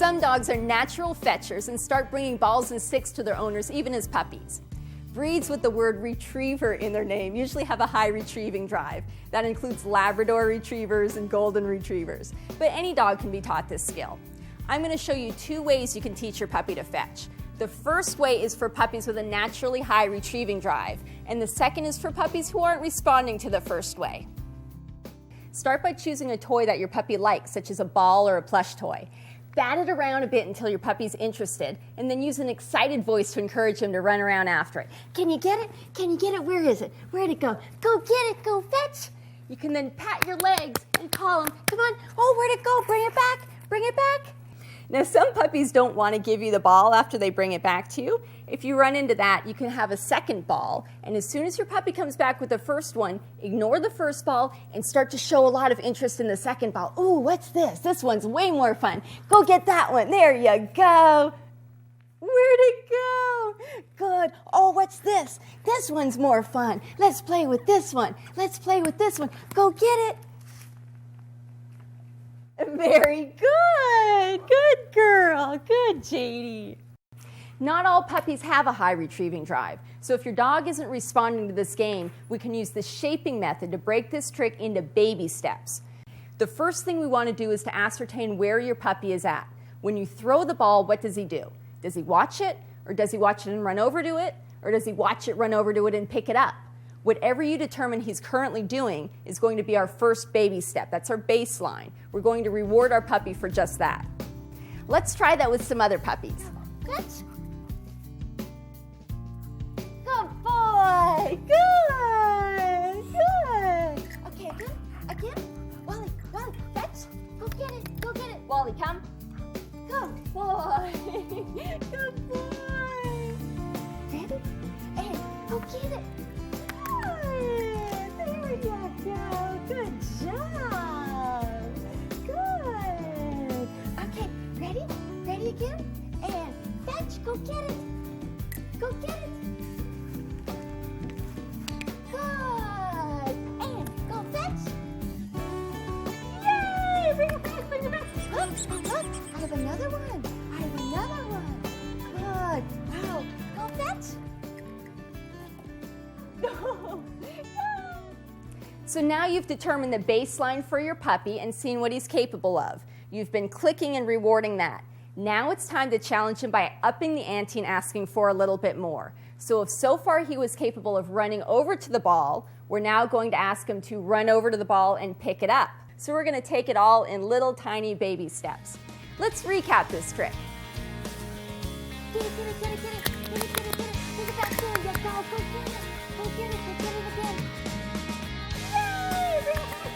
Some dogs are natural fetchers and start bringing balls and sticks to their owners even as puppies. Breeds with the word retriever in their name usually have a high retrieving drive. That includes Labrador retrievers and golden retrievers. But any dog can be taught this skill. I'm going to show you 2 ways you can teach your puppy to fetch. The first way is for puppies with a naturally high retrieving drive, and the second is for puppies who aren't responding to the first way. Start by choosing a toy that your puppy likes, such as a ball or a plush toy. Bat it around a bit until your puppy's interested, and then use an excited voice to encourage him to run around after it. Can you get it? Can you get it? Where is it? Where'd it go? Go get it, go fetch. You can then pat your legs and call him, come on, oh, where'd it go? Bring it back, bring it back. Now, some puppies don't want to give you the ball after they bring it back to you. If you run into that, you can have a second ball, and as soon as your puppy comes back with the first one, ignore the first ball and start to show a lot of interest in the second ball. Ooh, what's this? This one's way more fun. Go get that one. There you go. Where'd it go? Good. Oh, what's this? This one's more fun. Let's play with this one. Let's play with this one. Go get it. Very good. Good girl. Good, JD. Not all puppies have a high retrieving drive. So if your dog isn't responding to this game, we can use the shaping method to break this trick into baby steps. The first thing we want to do is to ascertain where your puppy is at. When you throw the ball, what does he do? Does he watch it? Or does he watch it and run over to it? Or does he watch it, run over to it, and pick it up? Whatever you determine he's currently doing is going to be our first baby step. That's our baseline. We're going to reward our puppy for just that. Let's try that with some other puppies. Good. Good boy. Good. Good. Okay, again. Wally, fetch. Go get it. Go get it. Wally, come. Good boy. Good boy. Ready? And go get it. There you go. Good job. Good. Okay, ready? Ready again? And fetch. Go get it. Go get it. Good. And go fetch. Yay! Bring it back. Bring it back. Look. I have another one. Good. Wow. Go fetch. So now you've determined the baseline for your puppy and seen what he's capable of. You've been clicking and rewarding that. Now it's time to challenge him by upping the ante and asking for a little bit more. So if so far he was capable of running over to the ball, we're now going to ask him to run over to the ball and pick it up. So we're going to take it all in little tiny baby steps. Let's recap this trick. Get it. Take it back there. Yeah, go get it. Go get it again. Yay! Bring it back.